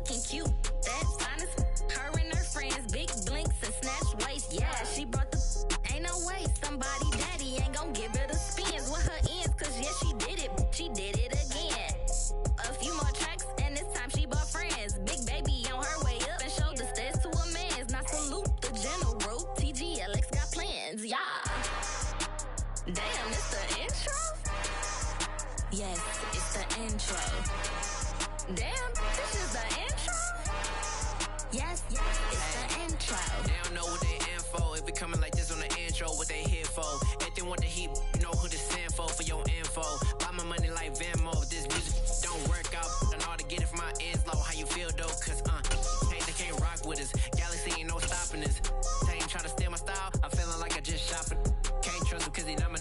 looking cute. That's honest. Her and her friends, big blinks and snatch waist. Yeah, she brought the ain't no way. Somebody daddy ain't gon' give her the spins with her ends. Cause yeah, she did it. She did it again. A few more tracks and this time she bought friends. Big baby on her way up and showed the stats to a man's. Now salute the general. TGLX got plans. Yeah. Damn, it's the intro? Yes, it's the intro. Damn, this is the intro? Yes, it's the intro. They don't know what they info. If we coming like this on the intro, what they here for? If they want the heat, you know who to send for your info. Buy my money like Venmo. If this music don't work out, I know how to get it from my ends low. How you feel though? Cause they can't rock with us. Galaxy ain't no stopping us. They ain't trying to steal my style. I'm feeling like I just shopping. Can't trust them cause they not my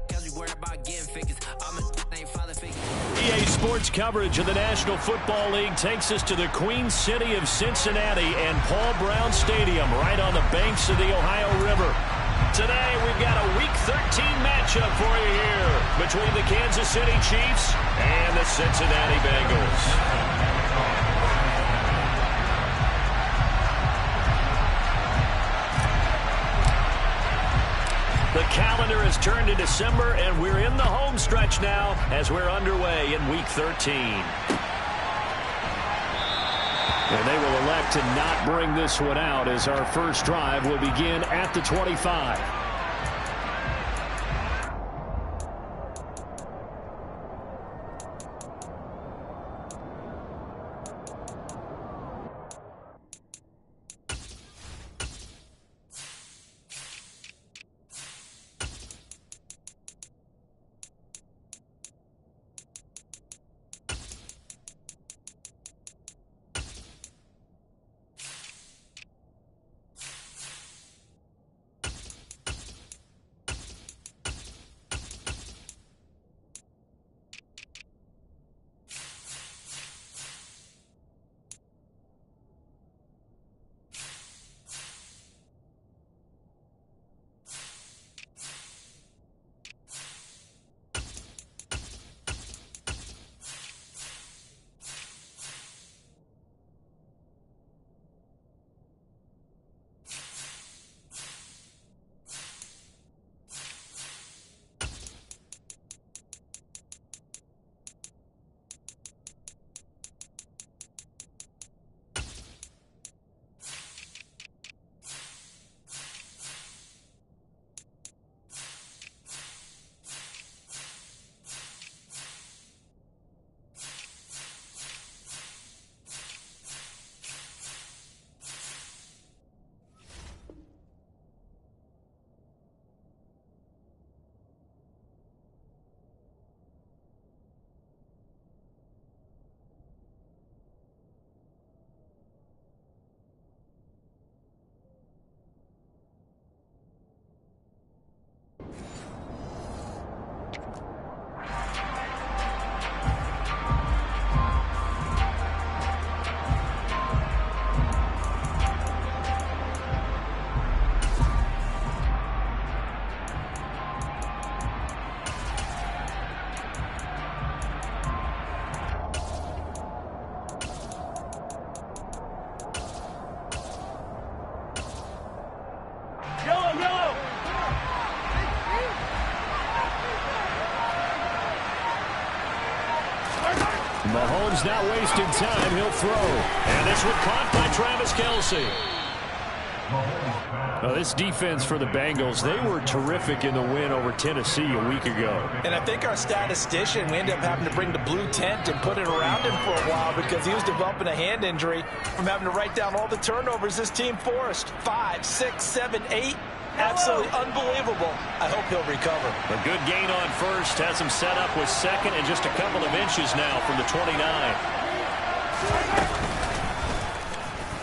cause we worried about getting figures. All my ain't father figures. EA Sports coverage of the National Football League takes us to the Queen City of Cincinnati and Paul Brown Stadium right on the banks of the Ohio River. Today we've got a Week 13 matchup for you here between the Kansas City Chiefs and the Cincinnati Bengals. The calendar has turned to December, and we're in the home stretch now as we're underway in Week 13. And they will elect to not bring this one out as our first drive will begin at the 25. Mahomes not wasting time. He'll throw. And this one caught by Travis Kelce. Well, this defense for the Bengals, they were terrific in the win over Tennessee a week ago. And I think our statistician, we ended up having to bring the blue tent and put it around him for a while because he was developing a hand injury from having to write down all the turnovers this team forced. 5, 6, 7, 8. Absolutely unbelievable. I hope he'll recover. A good gain on first has him set up with second and just a couple of inches now from the 29.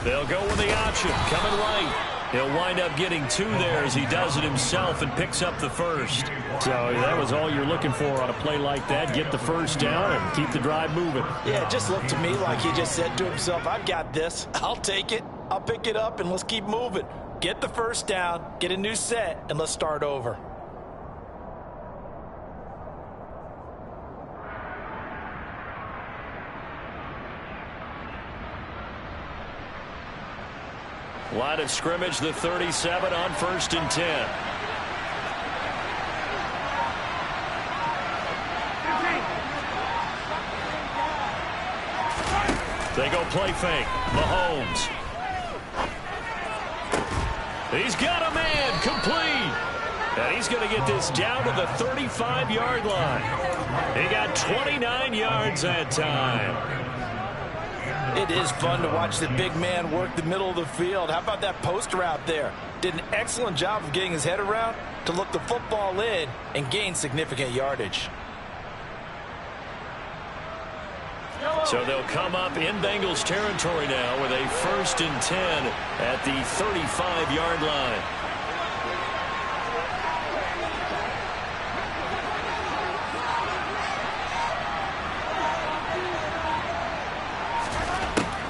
They'll go with the option, coming right. He'll wind up getting 2 there as he does it himself and picks up the first. So that was all you're looking for on a play like that. Get the first down and keep the drive moving. Yeah, it just looked to me like he just said to himself, I've got this. I'll take it. I'll pick it up and let's keep moving. Get the first down, get a new set, and let's start over. Line of scrimmage, the 37 on 1st and 10. They go play fake. Mahomes. He's got a man complete. And he's going to get this down to the 35-yard line. He got 29 yards that time. It is fun to watch the big man work the middle of the field. How about that poster out there? Did an excellent job of getting his head around to look the football in and gain significant yardage. So they'll come up in Bengals territory now with a 1st and 10 at the 35-yard line.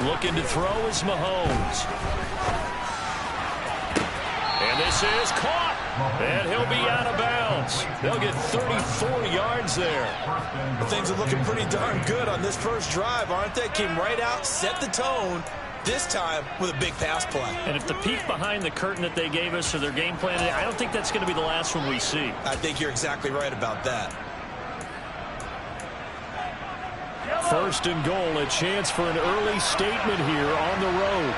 Looking to throw is Mahomes. And this is caught. And he'll be out of bounds. They'll get 34 yards there. Things are looking pretty darn good on this first drive, aren't they? Came right out, set the tone, this time with a big pass play. And if the peek behind the curtain that they gave us for their game plan, I don't think that's going to be the last one we see. I think you're exactly right about that. 1st and goal, a chance for an early statement here on the road.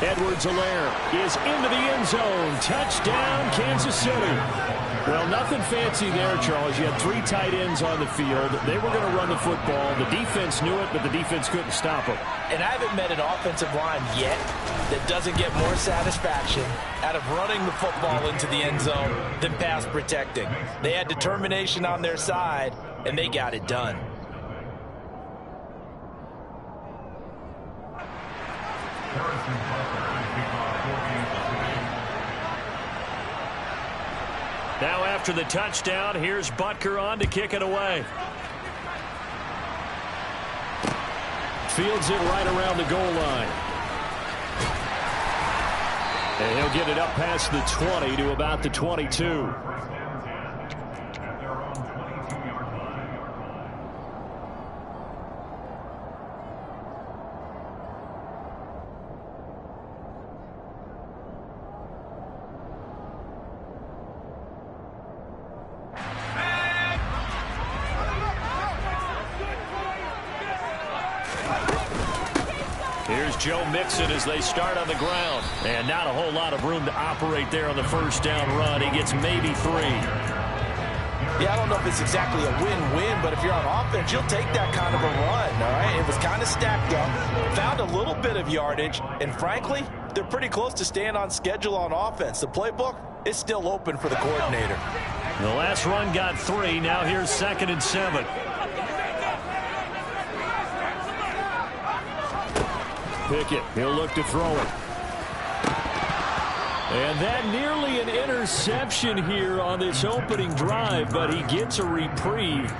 Edwards-Helaire is into the end zone. Touchdown, Kansas City. Well, nothing fancy there, Charles. You had 3 tight ends on the field. They were going to run the football. The defense knew it, but the defense couldn't stop them. And I haven't met an offensive line yet that doesn't get more satisfaction out of running the football into the end zone than pass protecting. They had determination on their side, and they got it done. Now after the touchdown, here's Butker on to kick it away. Fields it right around the goal line. And he'll get it up past the 20 to about the 22. Here's Joe Mixon as they start on the ground. And not a whole lot of room to operate there on the first down run. He gets maybe 3. Yeah, I don't know if it's exactly a win-win, but if you're on offense, you'll take that kind of a run, all right? It was kind of stacked up, found a little bit of yardage, and frankly, they're pretty close to staying on schedule on offense. The playbook is still open for the coordinator. The last run got 3. Now here's 2nd and 7. Pickett, he'll look to throw it. And that nearly an interception here on this opening drive, but he gets a reprieve.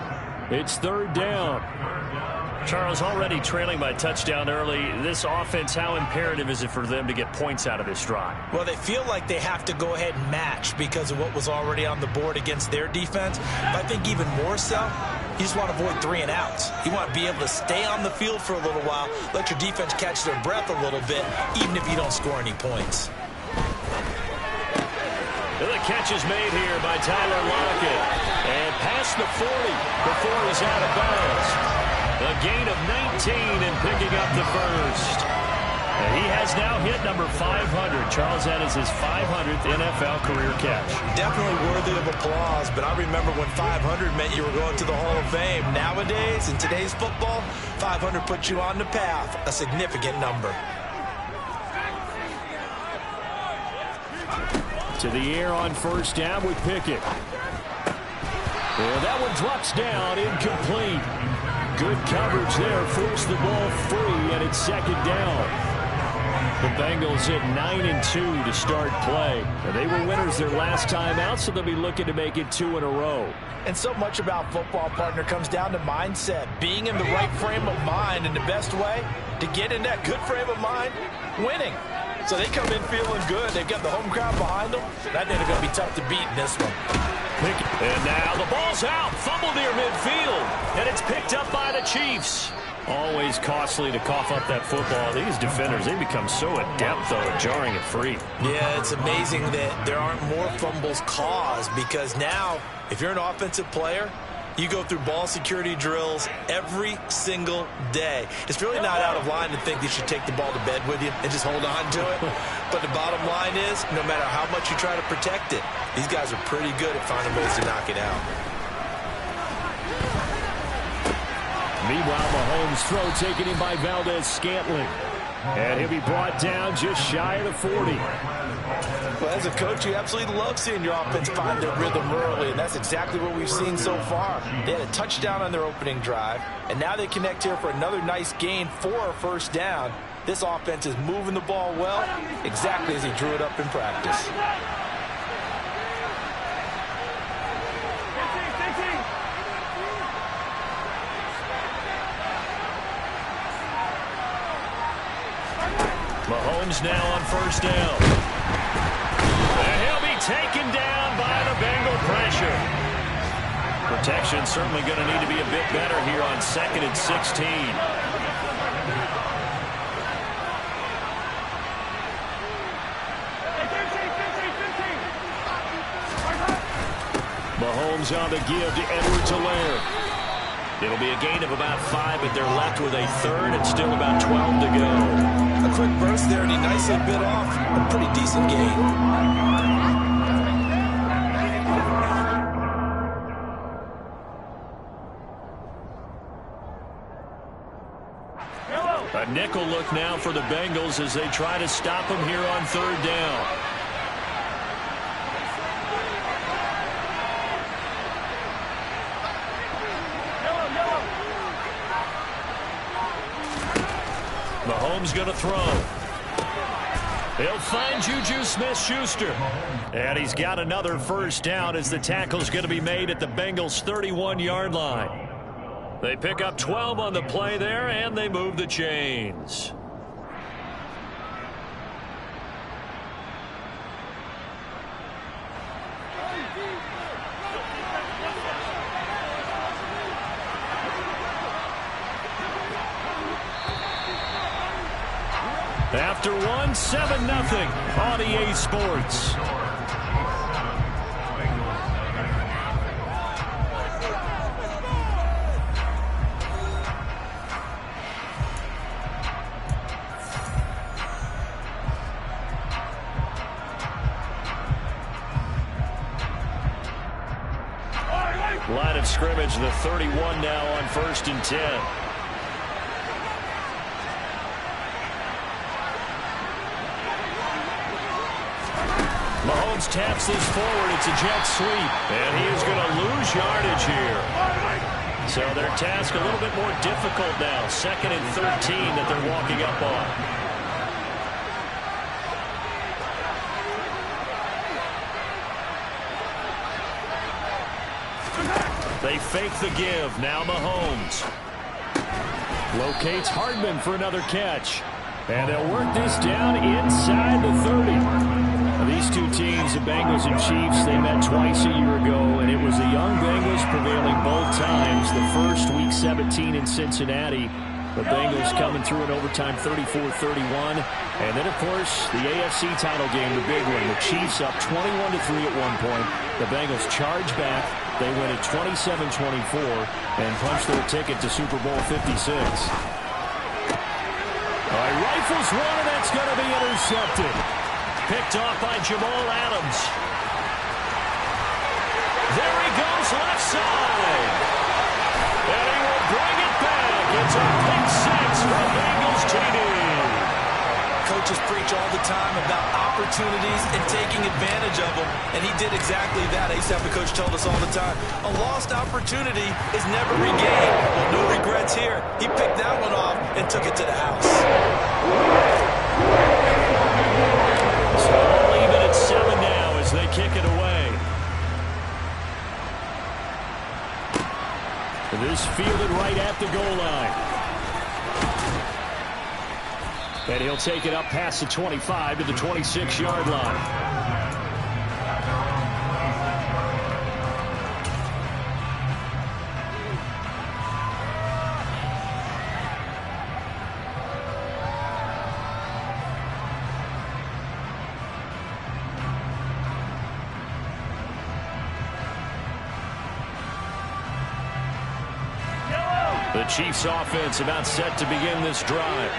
It's 3rd down. Charles, already trailing by touchdown early. This offense, how imperative is it for them to get points out of this drive? Well, they feel like they have to go ahead and match because of what was already on the board against their defense. But I think even more so, you just want to avoid 3 and outs. You want to be able to stay on the field for a little while, let your defense catch their breath a little bit, even if you don't score any points. The catch is made here by Tyler Lockett. And past the 40 before he's out of bounds. A gain of 19 and picking up the first. And he has now hit number 500. Charles, that is his 500th NFL career catch. Definitely worthy of applause, but I remember when 500 meant you were going to the Hall of Fame. Nowadays, in today's football, 500 puts you on the path, a significant number. To the air on first down with Pickett. And that one drops down, incomplete. Good coverage there, forced the ball free, and it's 2nd down. The Bengals hit 9-2 to start play. And they were winners their last time out, so they'll be looking to make it 2 in a row. And so much about football, partner, comes down to mindset. Being in the right frame of mind, and the best way to get in that good frame of mind, winning. So they come in feeling good. They've got the home crowd behind them. I think they're going to be tough to beat in this one. And now the ball's out. Fumble near midfield. And it's picked up by the Chiefs. Always costly to cough up that football. These defenders, they become so adept, though, at jarring it free. Yeah, it's amazing that there aren't more fumbles caused because now, if you're an offensive player, you go through ball security drills every single day. It's really not out of line to think you should take the ball to bed with you and just hold on to it. But the bottom line is, no matter how much you try to protect it, these guys are pretty good at finding ways to knock it out. Meanwhile, Mahomes' throw taken in by Valdez-Scantling. And he'll be brought down just shy of the 40. Well, as a coach, you absolutely love seeing your offense find their rhythm early, and that's exactly what we've seen so far. They had a touchdown on their opening drive, and now they connect here for another nice gain for a first down. This offense is moving the ball well, exactly as he drew it up in practice. Mahomes now on first down. And he'll be taken down by the Bengal pressure. Protection certainly going to need to be a bit better here on 2nd and 16. Mahomes on the give to Edwards-Helaire. It'll be a gain of about 5, but they're left with a third and still about 12 to go. A quick burst there, and he nicely bit off a pretty decent gain. A nickel look now for the Bengals as they try to stop him here on third down. Mahomes going to throw. He'll find Juju Smith-Schuster. And he's got another first down as the tackle's going to be made at the Bengals' 31-yard line. They pick up 12 on the play there, and they move the chains. After one, 7-0 on EA Sports. Line of scrimmage, the 31 now on 1st and 10. Mahomes taps this forward. It's a jet sweep. And he is going to lose yardage here. So their task a little bit more difficult now. 2nd and 13 that they're walking up on. They fake the give. Now Mahomes locates Hardman for another catch. And they'll work this down inside the 30. These two teams, the Bengals and Chiefs, they met twice a year ago, and it was the young Bengals prevailing both times. The first, Week 17 in Cincinnati. The Bengals coming through in overtime 34-31. And then, of course, the AFC title game, the big one. The Chiefs up 21-3 at one point. The Bengals charge back. They win at 27-24 and punch their ticket to Super Bowl 56. All right, rifles one, and that's going to be intercepted. Picked off by Jamal Adams. There he goes, left side. And he will bring it back. It's a pick six for Bengals TD. Coaches preach all the time about opportunities and taking advantage of them, and he did exactly that. I used to have a coach tell us all the time, a lost opportunity is never regained. Well, no regrets here. He picked that one off and took it to the house. So all even at 7 now as they kick it away. This fielded right at the goal line. And he'll take it up past the 25 to the 26-yard line. The Chiefs offense about set to begin this drive.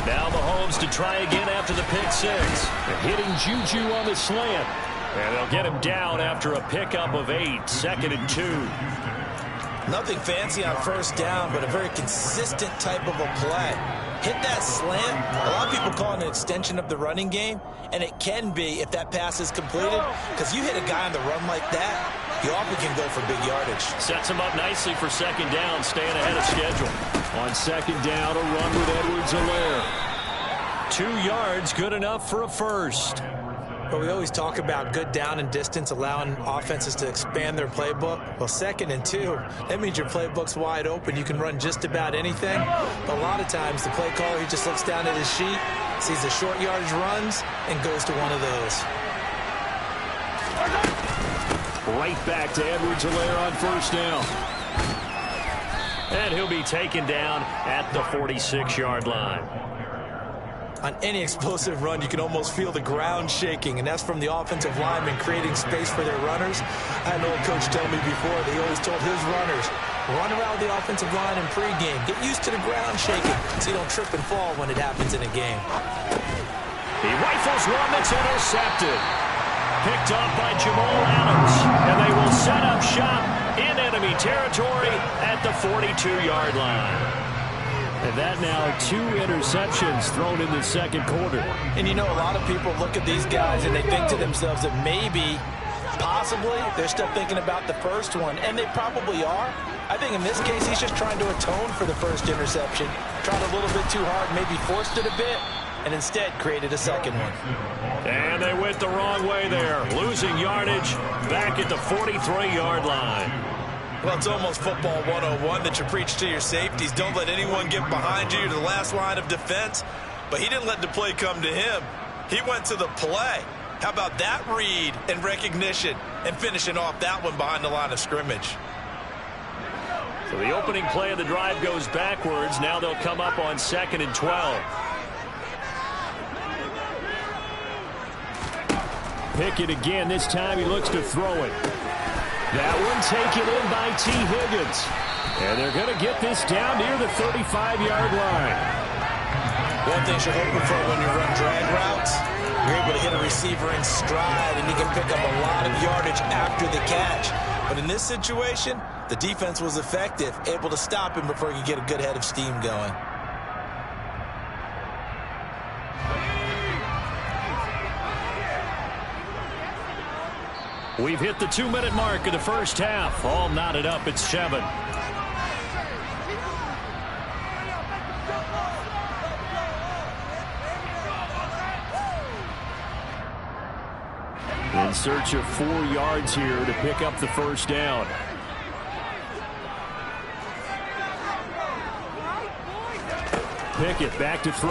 Now Mahomes to try again after the pick six. Hitting Juju on the slant. And they'll get him down after a pickup of 8, 2nd and 2. Nothing fancy on first down, but a very consistent type of a play. Hit that slant. A lot of people call it an extension of the running game, and it can be if that pass is completed, because you hit a guy on the run like that, you often can go for big yardage. Sets him up nicely for 2nd down, staying ahead of schedule. On 2nd down, a run with Edwards-Helaire. 2 yards, good enough for a first. But we always talk about good down and distance, allowing offenses to expand their playbook. Well, 2nd and 2, that means your playbook's wide open. You can run just about anything. But a lot of times, the play caller, he just looks down at his sheet, sees the short yardage runs, and goes to one of those. Right back to Edwards-Helaire on first down. And he'll be taken down at the 46-yard line. On any explosive run, you can almost feel the ground shaking, and that's from the offensive linemen creating space for their runners. I had an old coach tell me before, they always told his runners, run around the offensive line in pregame. Get used to the ground shaking so you don't trip and fall when it happens in a game. He rifles one that's intercepted. Picked up by Jamal Adams, and they will set up shop in enemy territory at the 42-yard line. And that now 2 interceptions thrown in the 2nd quarter. And you know, a lot of people look at these guys and they think to themselves that maybe, possibly, they're still thinking about the first one. And they probably are. I think in this case, he's just trying to atone for the first interception. Tried a little bit too hard, maybe forced it a bit, and instead created a 2nd one. And they went the wrong way there. Losing yardage back at the 43-yard line. Well, it's almost football 101 that you preach to your safeties. Don't let anyone get behind you to the last line of defense. But he didn't let the play come to him. He went to the play. How about that read and recognition and finishing off that one behind the line of scrimmage? So the opening play of the drive goes backwards. Now they'll come up on 2nd and 12. Pickett again. This time he looks to throw it. That one taken in by T. Higgins. And they're going to get this down near the 35-yard line. One thing you're hoping for when you run drag routes, you're able to hit a receiver in stride, and you can pick up a lot of yardage after the catch. But in this situation, the defense was effective, able to stop him before he could get a good head of steam going. We've hit the 2-minute mark of the first half. All knotted up at 7. In search of 4 yards here to pick up the first down. Pickett back to throw.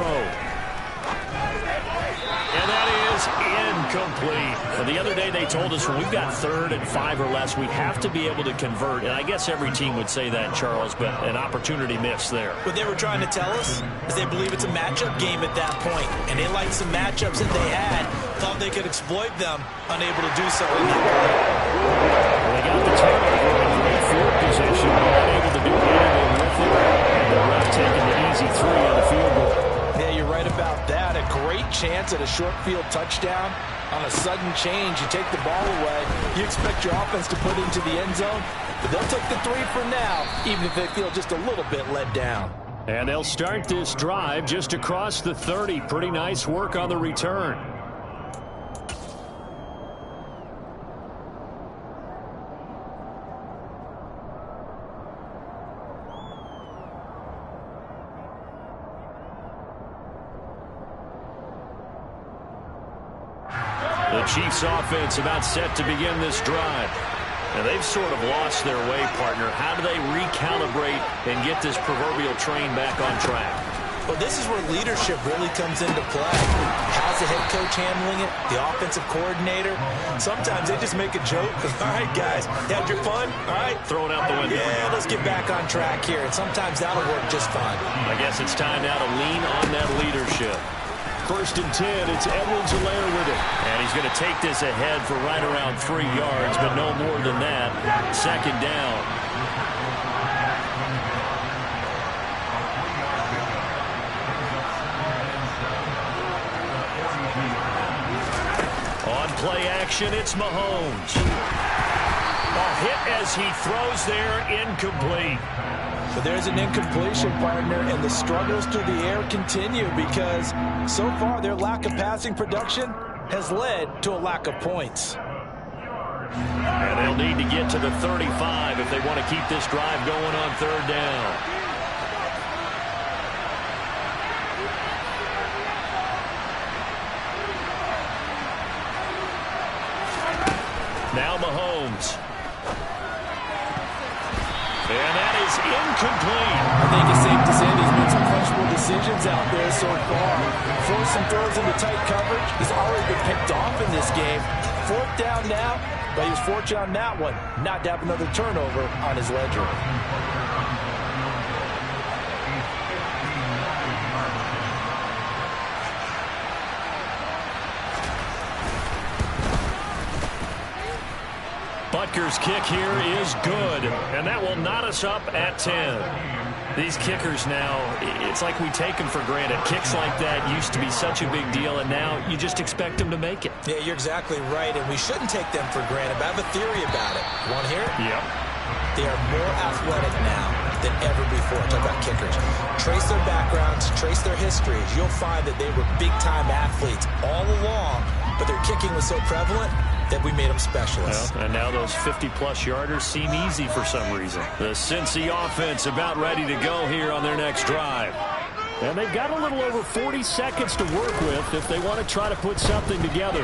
And that is incomplete. Well, the other day they told us when we've got 3rd and 5 or less, we have to be able to convert. And I guess every team would say that, Charles, but an opportunity missed there. What they were trying to tell us is they believe it's a matchup game at that point. And they liked some matchups that they had, thought they could exploit them, unable to do so in that play. Well, they got the turnover in great field position, but unable to do anything with it. And the ref taking the easy 3 on the field goal. Yeah, you're right about that. A great chance at a short field touchdown. On a sudden change, you take the ball away. You expect your offense to put into the end zone, but they'll take the 3 for now, even if they feel just a little bit let down. And they'll start this drive just across the 30. Pretty nice work on the return. The Chiefs offense about set to begin this drive. And they've sort of lost their way, partner. How do they recalibrate and get this proverbial train back on track? Well, this is where leadership really comes into play. How's the head coach handling it? The offensive coordinator? Sometimes they just make a joke. All right, guys, you had your fun? All right. Throw it out the window. Yeah, let's get back on track here. And sometimes that'll work just fine. I guess it's time now to lean on that leadership. 1st and 10, it's Edwards-Helaire with it. And he's going to take this ahead for right around 3 yards, but no more than that. 2nd down. On play action, it's Mahomes. A hit as he throws there, incomplete. But there's an incompletion, partner, and the struggles through the air continue because so far their lack of passing production has led to a lack of points. And they'll need to get to the 35 if they want to keep this drive going on 3rd down. Now Mahomes. And that is incomplete. I think it's safe to say there's been some questionable decisions out there so far. Forcing throws into tight coverage. He's already been picked off in this game. 4th down now, but he was fortunate on that one not to have another turnover on his ledger. Butker's kick here is good, and that will knot us up at 10. These kickers now, it's like we take them for granted. Kicks like that used to be such a big deal, and now you just expect them to make it. Yeah, you're exactly right, and we shouldn't take them for granted, but I have a theory about it. You want to hear it? Yep. They are more athletic now than ever before. Talk about kickers. Trace their backgrounds, trace their histories. You'll find that they were big-time athletes all along, but their kicking was so prevalent that we made them specialists. Well, and now those 50-plus yarders seem easy for some reason. The Cincy offense about ready to go here on their next drive. And they've got a little over 40 seconds to work with if they want to try to put something together.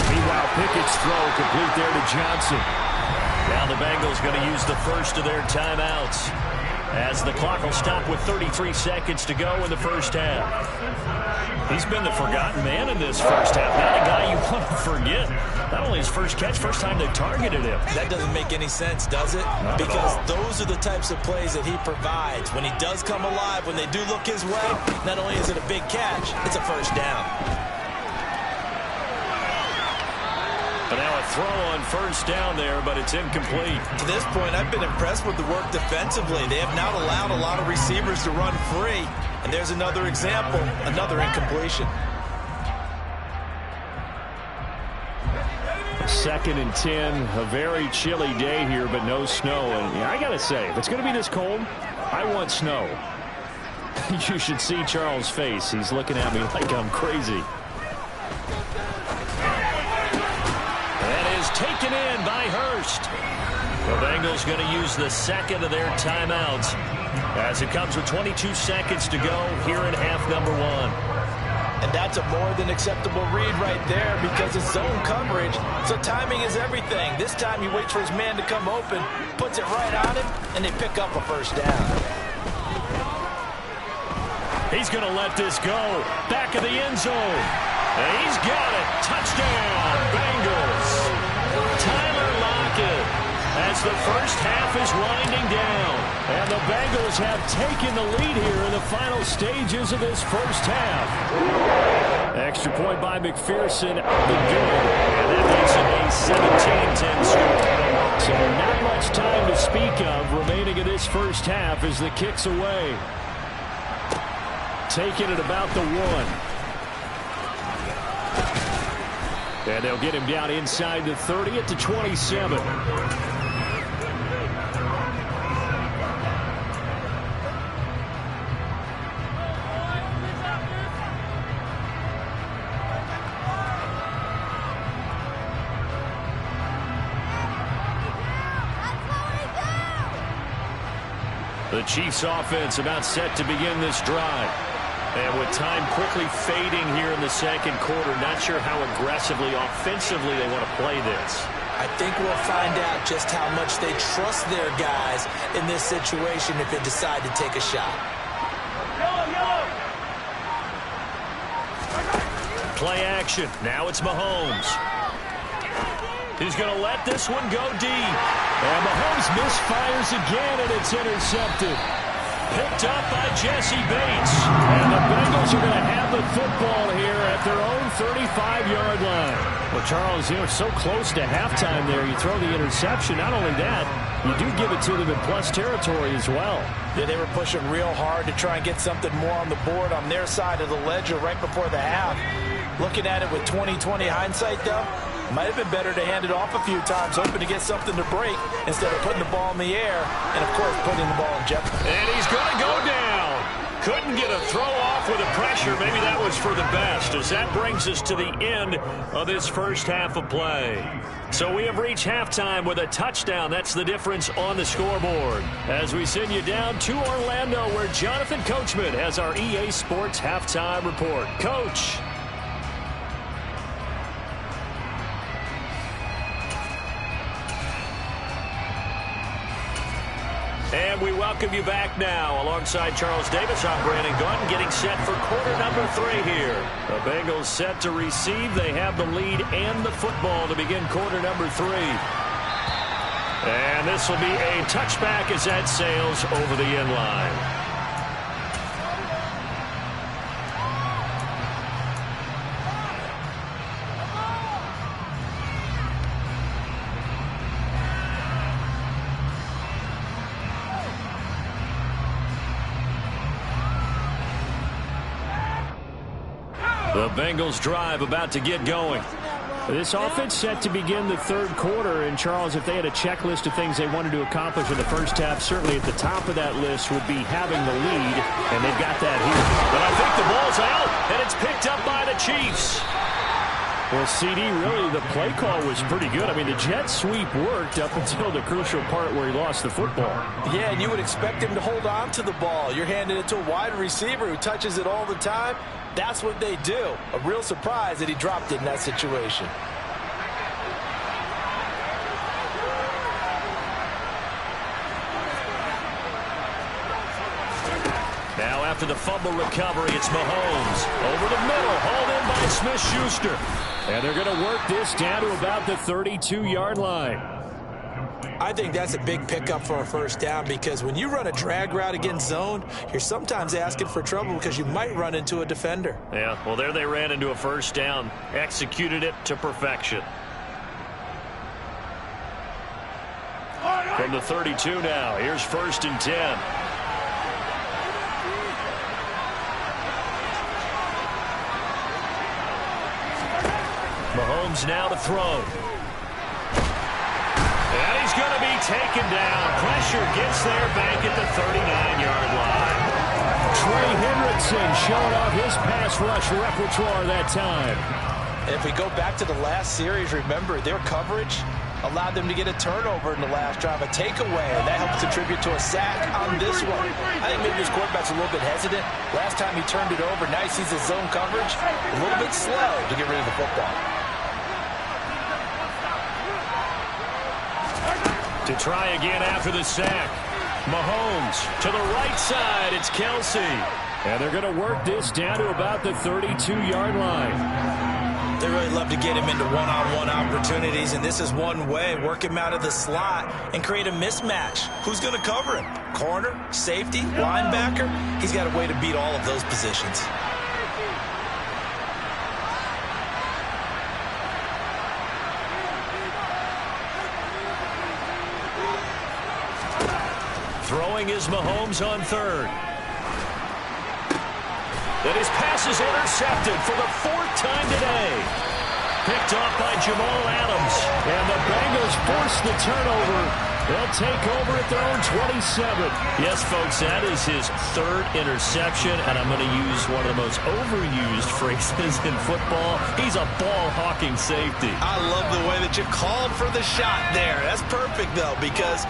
Meanwhile, Pickett's throw complete there to Johnson. Now the Bengals going to use the first of their timeouts as the clock will stop with 33 seconds to go in the first half. He's been the forgotten man in this first half. Not a guy you want to forget. Not only his first catch, first time they targeted him. That doesn't make any sense, does it? Not because those are the types of plays that he provides. When he does come alive, when they do look his way, not only is it a big catch, it's a first down. But now a throw on first down there, but it's incomplete. To this point, I've been impressed with the work defensively. They have not allowed a lot of receivers to run free. And there's another example, another incompletion. 2nd and 10, a very chilly day here, but no snow. And I got to say, if it's going to be this cold, I want snow. You should see Charles' face. He's looking at me like I'm crazy. That is taken in by Hurst. The Bengals going to use the 2nd of their timeouts as it comes with 22 seconds to go here in half number 1. And that's a more than acceptable read right there because it's zone coverage, so timing is everything. This time he waits for his man to come open, puts it right on him, and they pick up a first down. He's going to let this go. Back of the end zone. And he's got it. Touchdown, Bengals. Tyler Lockett as the first half is winding down. And the Bengals have taken the lead here in the final stages of this first half. Extra point by McPherson out the good. And that makes it a 17-10 score. So not much time to speak of remaining in this first half as the kick's away. Taking it about the 1. And they'll get him down inside the 30 at the 27. The Chiefs offense about set to begin this drive. And with time quickly fading here in the second quarter, not sure how aggressively, offensively they want to play this. I think we'll find out just how much they trust their guys in this situation if they decide to take a shot. Play action. Now it's Mahomes. He's going to let this one go deep. And Mahomes misfires again, and it's intercepted. Picked up by Jesse Bates. And the Bengals are going to have the football here at their own 35-yard line. Well, Charles, you know, so close to halftime there. You throw the interception. Not only that, you do give it to them in plus territory as well. Yeah, they were pushing real hard to try and get something more on the board on their side of the ledger right before the half. Looking at it with 20/20 hindsight, though, might have been better to hand it off a few times, hoping to get something to break instead of putting the ball in the air and, of course, putting the ball in jeopardy. And he's going to go down. Couldn't get a throw off with the pressure. Maybe that was for the best, as that brings us to the end of this first half of play. So we have reached halftime with a touchdown. That's the difference on the scoreboard. As we send you down to Orlando, where Jonathan Coachman has our EA Sports halftime report. Coach. And we welcome you back now. Alongside Charles Davis, I'm Brandon Gaunt, getting set for quarter number 3 here. The Bengals set to receive. They have the lead and the football to begin quarter number 3. And this will be a touchback as that sails over the end line. The Bengals drive about to get going. This offense set to begin the third quarter. And, Charles, if they had a checklist of things they wanted to accomplish in the first half, certainly at the top of that list would be having the lead, and they've got that here. But I think the ball's out, and it's picked up by the Chiefs. Well, CD, really, the play call was pretty good. I mean, the jet sweep worked up until the crucial part where he lost the football. Yeah, and you would expect him to hold on to the ball. You're handing it to a wide receiver who touches it all the time. That's what they do. A real surprise that he dropped it in that situation. Now after the fumble recovery, it's Mahomes. Over the middle, hauled in by Smith-Schuster. And they're going to work this down to about the 32-yard line. I think that's a big pickup for a first down, because when you run a drag route against zone, you're sometimes asking for trouble because you might run into a defender. Yeah, well, there they ran into a first down, executed it to perfection. From the 32 now, here's 1st and 10. Mahomes now to throw. And he's going to be taken down. Pressure gets there back at the 39-yard line. Trey Hendrickson showing off his pass rush repertoire that time. And if we go back to the last series, remember, their coverage allowed them to get a turnover in the last drive, a takeaway, and that helped contribute to a sack on this one. I think maybe this quarterback's a little bit hesitant. Last time he turned it over, now he sees his zone coverage a little bit slow to get rid of the football. To try again after the sack. Mahomes to the right side. It's Kelsey. And they're going to work this down to about the 32-yard line. They really love to get him into one-on-one opportunities, and this is one way. Work him out of the slot and create a mismatch. Who's going to cover him? Corner, safety, linebacker? He's got a way to beat all of those positions. Throwing is Mahomes on 3rd. And his pass is intercepted for the 4th time today. Picked off by Jamal Adams. And the Bengals force the turnover. They'll take over at their own 27. Yes, folks, that is his 3rd interception. And I'm going to use one of the most overused phrases in football. He's a ball-hawking safety. I love the way that you called for the shot there. That's perfect, though, because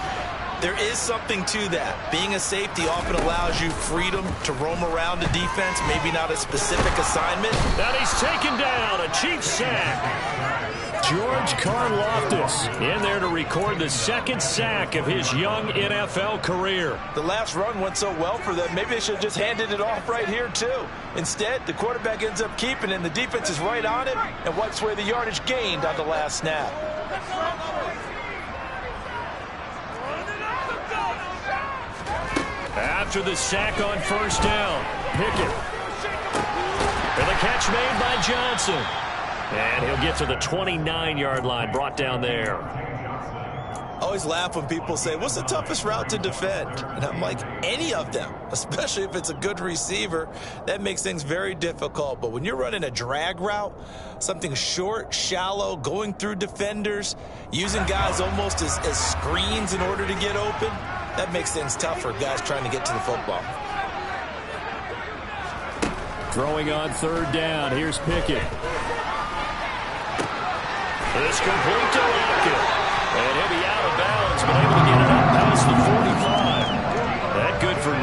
There is something to that. Being a safety often allows you freedom to roam around the defense, maybe not a specific assignment. And he's taken down, a Chiefs sack. George Karlaftis in there to record the second sack of his young NFL career. The last run went so well for them, maybe they should have just handed it off right here, too. Instead, the quarterback ends up keeping it, and the defense is right on it and wipes away the yardage gained on the last snap. After the sack on first down, Pickett. And the catch made by Johnson. And he'll get to the 29-yard line, brought down there. I always laugh when people say, what's the toughest route to defend? And I'm like, any of them, especially if it's a good receiver. That makes things very difficult. But when you're running a drag route, something short, shallow, going through defenders, using guys almost as screens in order to get open, that makes things tough for guys trying to get to the football. Throwing on third down. Here's Pickett. It's complete to Lockett. And he'll be out of bounds, but able to get it up past the 45. That good for 19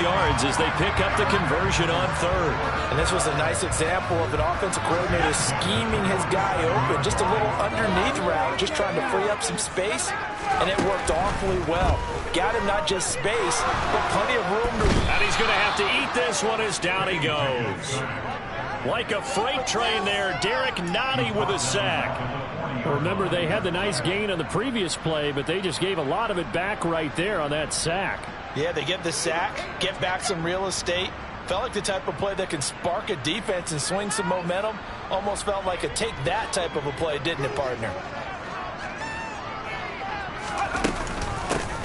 yards as they pick up the conversion on third. And this was a nice example of an offensive coordinator scheming his guy open. Just a little underneath route, just trying to free up some space. And it worked awfully well. Got him not just space, but plenty of room to... And he's going to have to eat this one as down he goes. Like a freight train there, Derek Nottie with a sack. Remember, they had the nice gain on the previous play, but they just gave a lot of it back right there on that sack. Yeah, they get the sack, get back some real estate. Felt like the type of play that can spark a defense and swing some momentum. Almost felt like a take that type of a play, didn't it, partner?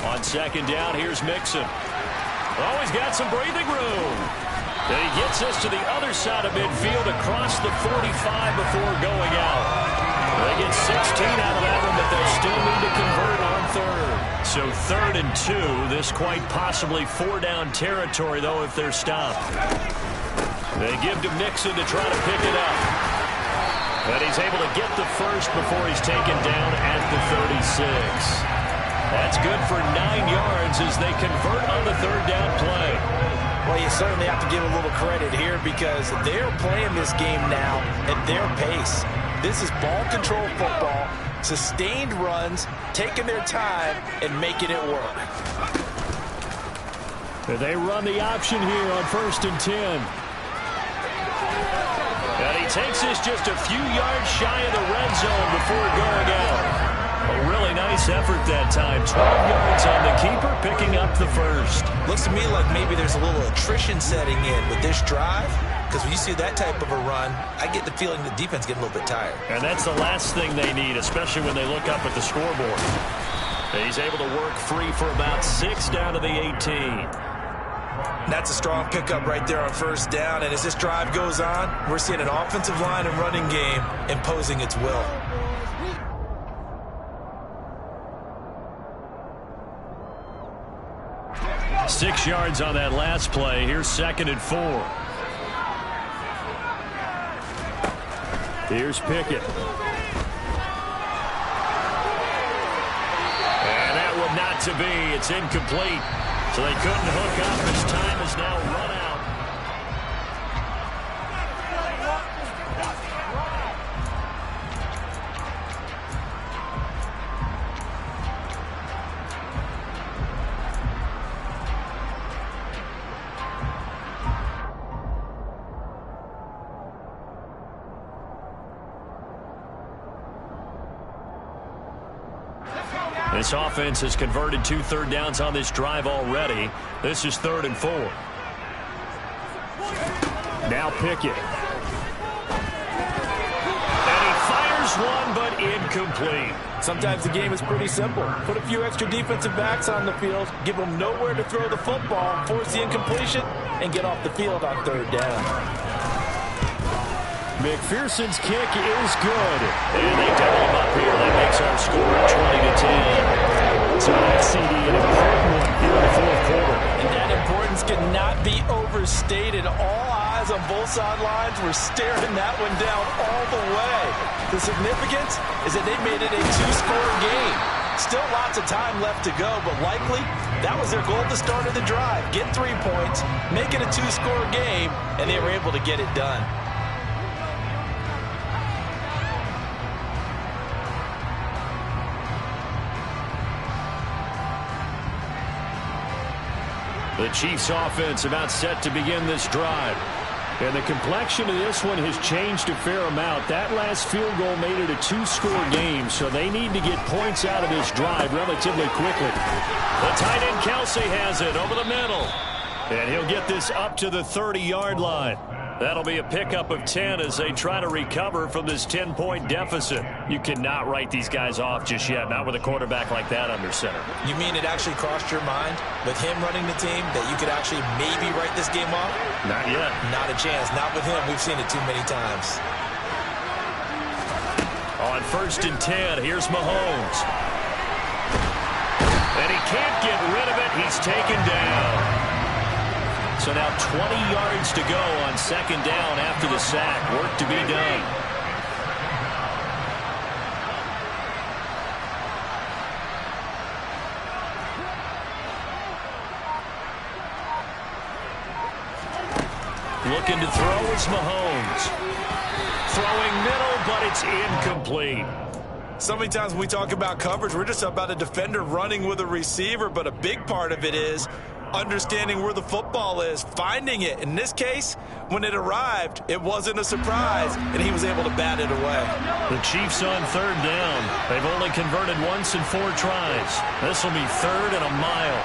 On second down, here's Mixon. Oh, he's got some breathing room. And he gets us to the other side of midfield across the 45 before going out. They get 16 out of that one, but they still need to convert on third. So 3rd and 2. This quite possibly 4-down territory, though, if they're stopped. They give to Mixon to try to pick it up. But he's able to get the first before he's taken down at the 36. That's good for 9 yards as they convert on the 3rd down play. Well, you certainly have to give a little credit here because they're playing this game now at their pace. This is ball control football, sustained runs, taking their time and making it work. They run the option here on 1st and 10. And he takes this just a few yards shy of the red zone before going out. A really nice effort that time. 12 yards on the keeper, picking up the first. Looks to me like maybe there's a little attrition setting in with this drive. Because when you see that type of a run, I get the feeling the defense getting a little bit tired. And that's the last thing they need, especially when they look up at the scoreboard. He's able to work free for about 6 down to the 18. That's a strong pickup right there on 1st down. And as this drive goes on, we're seeing an offensive line and running game imposing its will. Six yards on that last play. Here's 2nd and 4. Here's Pickett. And that one not to be. It's incomplete. So they couldn't hook up. His time is now run out. This offense has converted 2 third downs on this drive already. This is 3rd and 4. Now Pickett. And he fires one, but incomplete. Sometimes the game is pretty simple. Put a few extra defensive backs on the field, give them nowhere to throw the football, force the incompletion, and get off the field on 3rd down. McPherson's kick is good. And they double him up here. That makes our score 20-10. So that CD, an important one here in the 4th quarter. And that importance cannot be overstated. All eyes on both sidelines were staring that one down all the way. The significance is that they made it a 2-score game. Still lots of time left to go, but likely that was their goal at the start of the drive. Get 3 points, make it a 2-score game, and they were able to get it done. The Chiefs offense about set to begin this drive. And the complexion of this one has changed a fair amount. That last field goal made it a 2-score game, so they need to get points out of this drive relatively quickly. The tight end Kelsey has it over the middle. And he'll get this up to the 30-yard line. That'll be a pickup of 10 as they try to recover from this 10-point deficit. You cannot write these guys off just yet, not with a quarterback like that under center. You mean it actually crossed your mind with him running the team that you could actually maybe write this game off? Not yet. Not a chance. Not with him. We've seen it too many times. On 1st and 10, here's Mahomes. And he can't get rid of it. He's taken down. So now 20 yards to go on 2nd down after the sack. Work to be done. Looking to throw is Mahomes. Throwing middle, but it's incomplete. So many times when we talk about coverage, we're just about a defender running with a receiver, but a big part of it is understanding where the football is, finding it. In this case, when it arrived, it wasn't a surprise, and he was able to bat it away. The Chiefs on 3rd down. They've only converted once in 4 tries. This will be 3rd and a mile.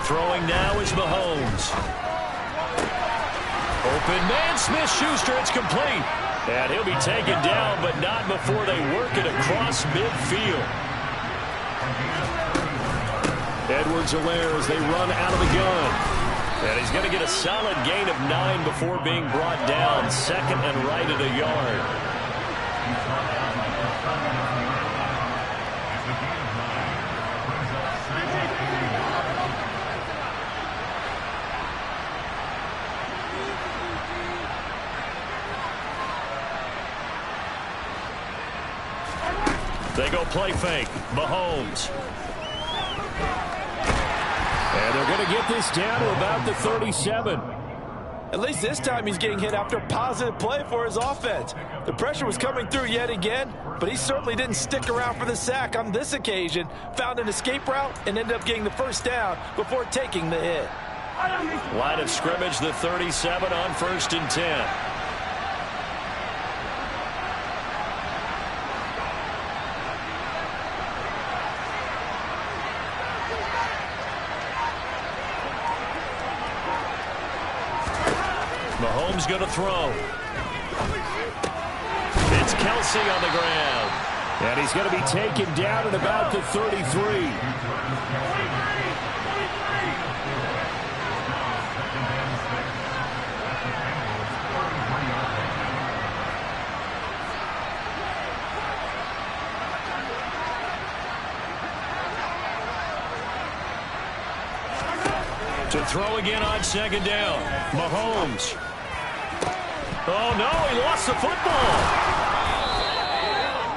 Throwing now is Mahomes. Open man, Smith-Schuster, it's complete. And he'll be taken down, but not before they work it across midfield. Edwards-Helaire as they run out of the gun. And he's going to get a solid gain of 9 before being brought down. 2nd and right at a yard. They go play fake. Mahomes. And they're going to get this down to about the 37. At least this time he's getting hit after a positive play for his offense. The pressure was coming through yet again, but he certainly didn't stick around for the sack on this occasion. Found an escape route and ended up getting the 1st down before taking the hit. Line of scrimmage, the 37 on 1st and 10. Mahomes going to throw. It's Kelsey on the ground. And he's going to be taken down at about the 33. To throw again on 2nd down. Mahomes. Oh, no, he lost the football.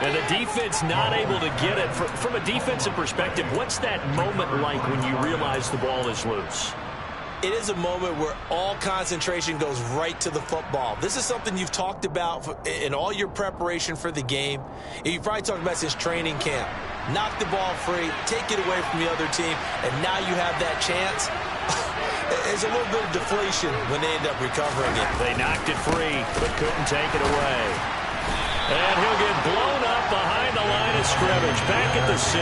And the defense not able to get it. From a defensive perspective, what's that moment like when you realize the ball is loose? It is a moment where all concentration goes right to the football. This is something you've talked about in all your preparation for the game. And you probably talked about since training camp. Knock the ball free, take it away from the other team, and now you have that chance. There's a little bit of deflation when they end up recovering it. They knocked it free, but couldn't take it away. And he'll get blown up behind the line of scrimmage. Back at the 6.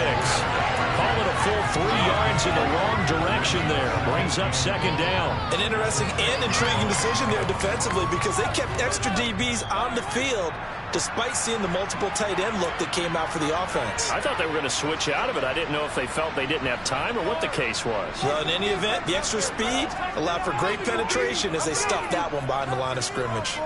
Call it a full 3 yards in the wrong direction there. Brings up 2nd down. An interesting and intriguing decision there defensively because they kept extra DBs on the field despite seeing the multiple tight end look that came out for the offense. I thought they were going to switch out of it. I didn't know if they felt they didn't have time or what the case was. Well, in any event, the extra speed allowed for great penetration as they stuffed that one behind the line of scrimmage.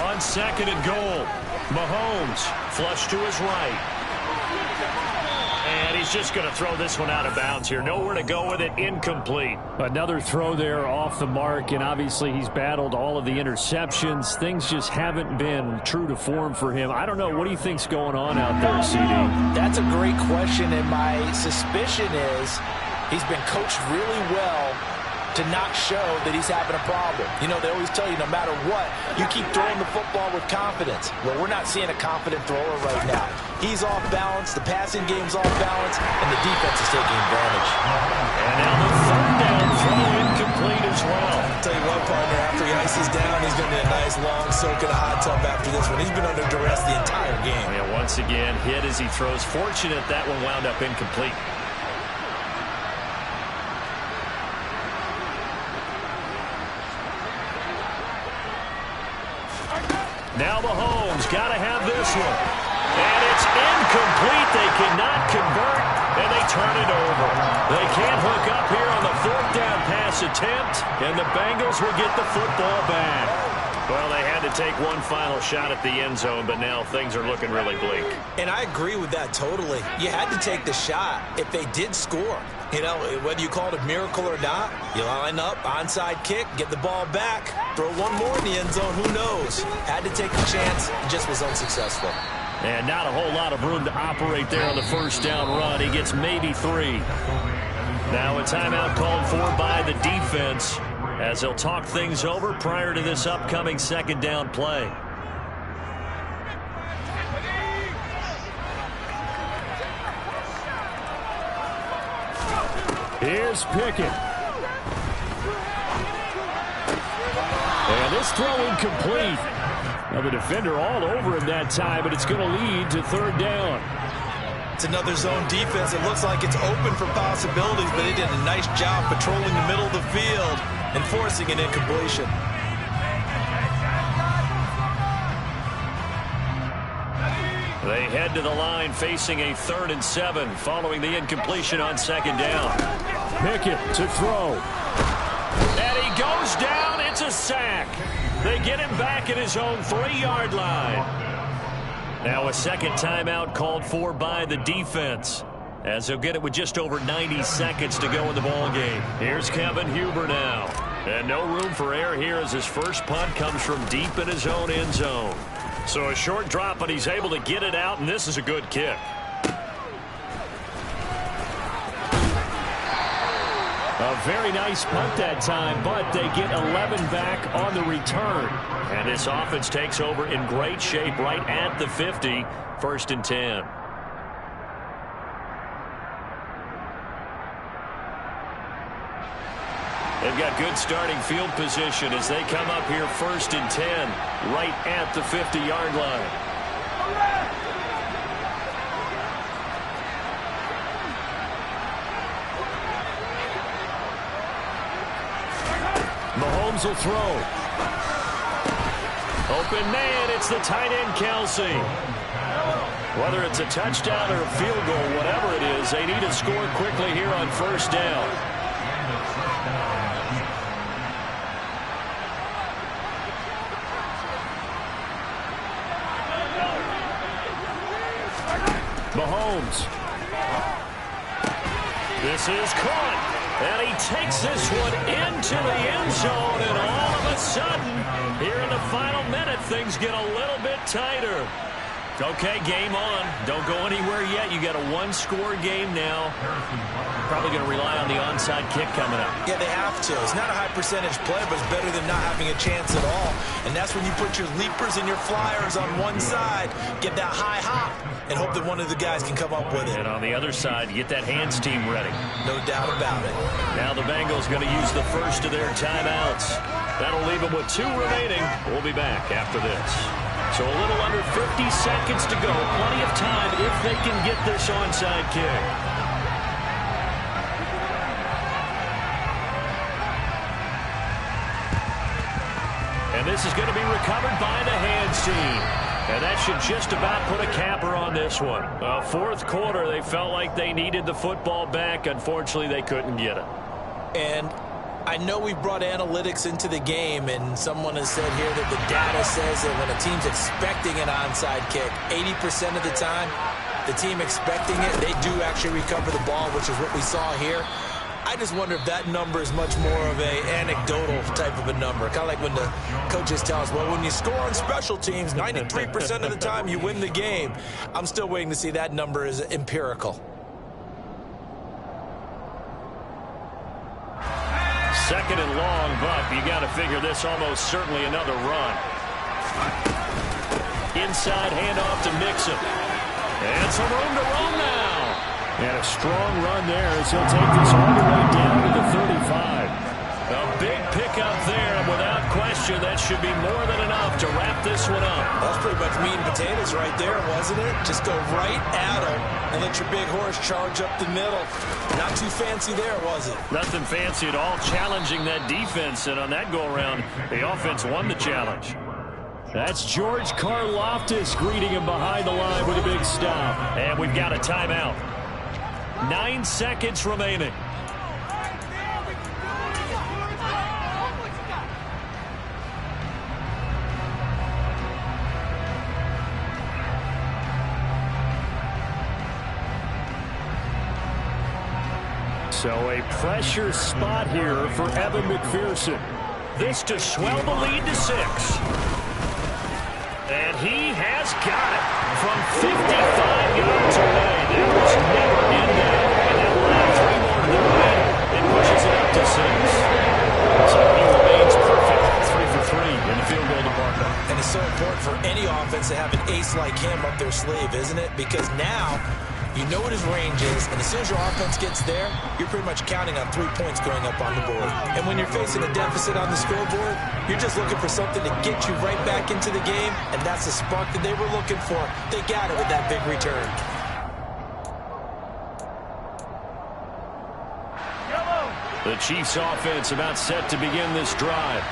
On 2nd and goal. Mahomes, flush to his right. And he's just going to throw this one out of bounds here. Nowhere to go with it, incomplete. Another throw there off the mark, and obviously he's battled all of the interceptions. Things just haven't been true to form for him. I don't know. What do you think's going on out there, CD? That's a great question, and my suspicion is he's been coached really well to not show that he's having a problem. You know, they always tell you no matter what, you keep throwing the football with confidence. Well, we're not seeing a confident thrower right now. He's off balance, the passing game's off balance, and the defense is taking advantage. And now the third down throw incomplete as well. I'll tell you what, partner, after he ices down, he's going to need a nice long soak in a hot tub after this one. He's been under duress the entire game. Yeah, once again, hit as he throws. Fortunate that one wound up incomplete. Now Mahomes got to have this one. And it's incomplete. They cannot convert, and they turn it over. They can't hook up here on the fourth down pass attempt, and the Bengals will get the football back. Well, they had to take one final shot at the end zone, but now things are looking really bleak. And I agree with that totally. You had to take the shot if they did score. You know, whether you call it a miracle or not, you line up, onside kick, get the ball back, throw one more in the end zone, who knows? Had to take the chance, just was unsuccessful. And not a whole lot of room to operate there on the first down run. He gets maybe 3. Now a timeout called for by the defense as they'll talk things over prior to this upcoming second down play. Here's Pickett. And this throw incomplete. Now the defender all over him that time, but it's going to lead to third down. It's another zone defense. It looks like it's open for possibilities, but they did a nice job patrolling the middle of the field and forcing an incompletion. They head to the line facing a 3rd and 7 following the incompletion on second down. Pickett to throw. And he goes down. It's a sack. They get him back at his own 3-yard line. Now a second timeout called for by the defense as they'll get it with just over 90 seconds to go in the ball game. Here's Kevin Huber now. And no room for error here as his first punt comes from deep in his own end zone. So a short drop, but he's able to get it out, and this is a good kick. A very nice punt that time, but they get 11 back on the return. And this offense takes over in great shape right at the 50, 1st and 10. They've got good starting field position as they come up here 1st and 10, right at the 50-yard line. Mahomes will throw. Open man, it's the tight end, Kelsey. Whether it's a touchdown or a field goal, whatever it is, they need to score quickly here on 1st down. Mahomes. This is caught, and he takes this one into the end zone, and all of a sudden, here in the final minute, things get a little bit tighter. Okay, game on. Don't go anywhere yet. You got a one-score game now. Probably going to rely on the onside kick coming up. Yeah, they have to. It's not a high-percentage play, but it's better than not having a chance at all. And that's when you put your leapers and your flyers on one side, get that high hop, and hope that one of the guys can come up with it. And on the other side, get that hands team ready. No doubt about it. Now the Bengals going to use the first of their timeouts. That'll leave them with 2 remaining. We'll be back after this. So a little under 50 seconds to go. Plenty of time if they can get this onside kick. And this is going to be recovered by the hands team. And that should just about put a capper on this one. 4th quarter, they felt like they needed the football back. Unfortunately, they couldn't get it. And I know we brought analytics into the game, and someone has said here that the data says that when a team's expecting an onside kick, 80% of the time, the team expecting it, they do actually recover the ball, which is what we saw here. I just wonder if that number is much more of a anecdotal type of a number. Kind of like when the coaches tell us, well, when you score on special teams, 93% of the time you win the game. I'm still waiting to see that number is empirical. Second and long, but you got to figure this almost certainly another run. Inside handoff to Mixon. And some room to roam now. And a strong run there as he'll take this all the way down to the 35. A big pickup there, and without question, that should be more than enough to wrap this one up. That's pretty much meat and potatoes right there, wasn't it? Just go right at him and let your big horse charge up the middle. Not too fancy there, was it? Nothing fancy at all, challenging that defense, and on that go-around, the offense won the challenge. That's George Karlaftis greeting him behind the line with a big stop. And we've got a timeout. 9 seconds remaining. So a pressure spot here for Evan McPherson. This to swell the lead to 6. And he has got it from 55 yards away. There was never in there. And that will add 3 more to the lead and pushes it up to 6. So he remains perfect. 3 for 3 in the field goal department. And it's so important for any offense to have an ace like him up their sleeve, isn't it? Because now you know what his range is, and as soon as your offense gets there, you're pretty much counting on 3 points going up on the board. And when you're facing a deficit on the scoreboard, you're just looking for something to get you right back into the game, and that's the spark that they were looking for. They got it with that big return. The Chiefs offense about set to begin this drive.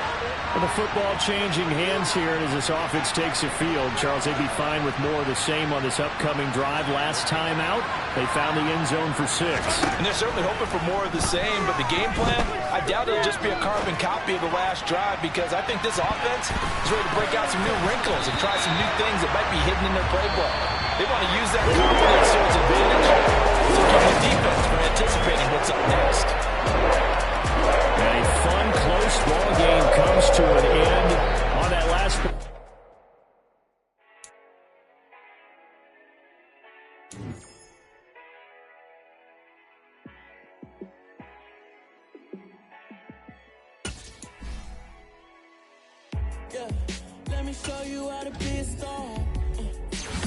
Well, the football changing hands here, and as this offense takes the field, Charles, they'd be fine with more of the same on this upcoming drive. Last time out, they found the end zone for 6. And they're certainly hoping for more of the same, but the game plan, I doubt it'll just be a carbon copy of the last drive, because I think this offense is ready to break out some new wrinkles and try some new things that might be hidden in their playbook. They want to use that confidence to its advantage to keep the defense from anticipating what's up next. And a fun, close ball game comes to an end on that last. Yeah, let me show you how to be a star.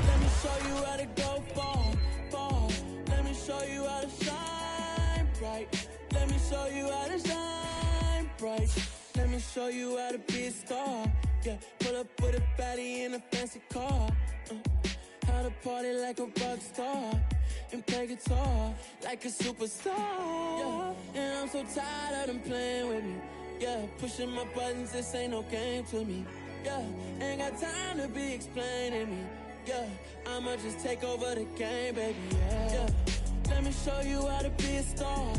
Let me show you how to go far, far. Let me show you how to shine bright. Let me show you how to shine bright. Let me show you how to be a star. Yeah, pull up with a baddie in a fancy car. How to party like a rock star and play guitar like a superstar. Yeah, and I'm so tired of them playing with me. Yeah, pushing my buttons, this ain't no game to me. Yeah, ain't got time to be explaining me. Yeah, I'ma just take over the game, baby. Yeah, let me show you how to be a star.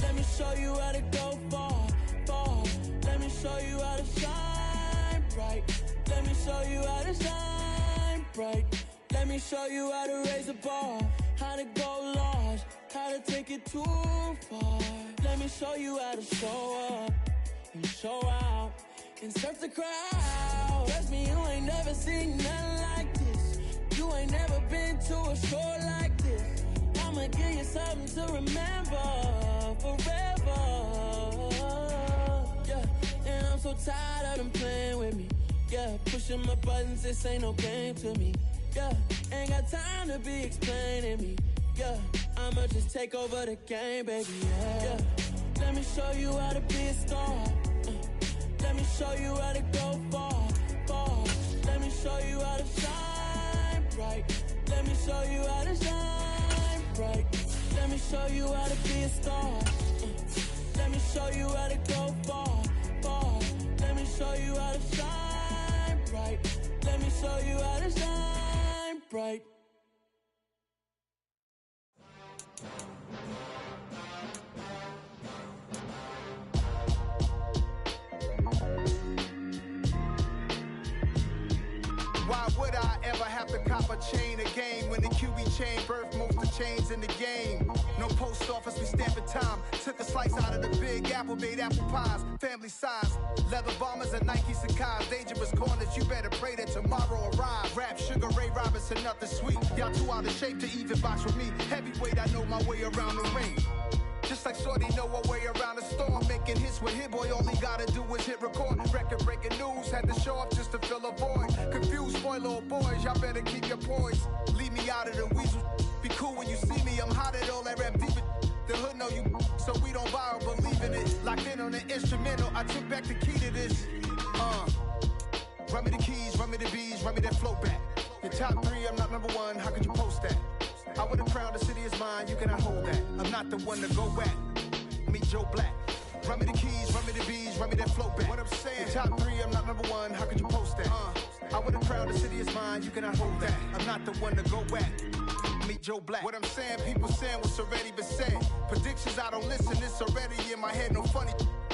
Let me show you how to go far, far. Let me show you how to shine bright. Let me show you how to shine bright. Let me show you how to raise the bar, how to go large, how to take it too far. Let me show you how to show up and show out and surf the crowd. Trust me, you ain't never seen nothing like this. You ain't never been to a show like this. I'ma give you something to remember forever. Yeah, and I'm so tired of them playing with me. Yeah, pushing my buttons, this ain't no game to me. Yeah, ain't got time to be explaining me. Yeah, I'ma just take over the game, baby. Yeah, let me show you how to be a star. Let me show you how to go far, far. Let me show you how to shine bright. Let me show you how to shine bright. Let me show you how to be a star. Let me show you how to go far, far. Let me show you how to shine bright. Let me show you how to shine bright. a chain of game. When the QB chain birth most of chains in the game. No post office, we stamping time. Took a slice out of the big apple, made apple pies. Family size, leather bombers and Nike Sacai's. Dangerous corners, you better pray that tomorrow arrives. Rap, Sugar Ray Robinson, nothing sweet. Y'all too out of shape to even box with me. Heavyweight, I know my way around the ring. Just like Shorty know her way around the storm. Making hits with Hit Boy, all he gotta do is hit record. Record breaking news, had to show up just to fill a void. Confused boy, little boys, y'all better keep your poise. Leave me out of the weasel. Be cool when you see me, I'm hot at all that rap deep. The hood know you, so we don't buy or believe in it. Locked in on the instrumental, I took back the key to this. Run me the keys, run me the bees, run me that flow back. Your top 3, I'm not number 1, how could you post that? I would have crowned the city is mine, you cannot hold that. I'm not the one to go back. Meet Joe Black. Run me the keys, run me the bees, run me that flow back. What I'm saying, your top 3, I'm not number 1, how could you post that? I would have crowned the city is mine, you cannot hold that. I'm not the one to go back. Meet Joe Black. What I'm saying, people saying what's already been said. Predictions, I don't listen, it's already in my head, no funny.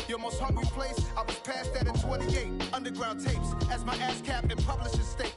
Your most hungry place, I was past that at 28. Underground tapes, as my ass cap in publishing state.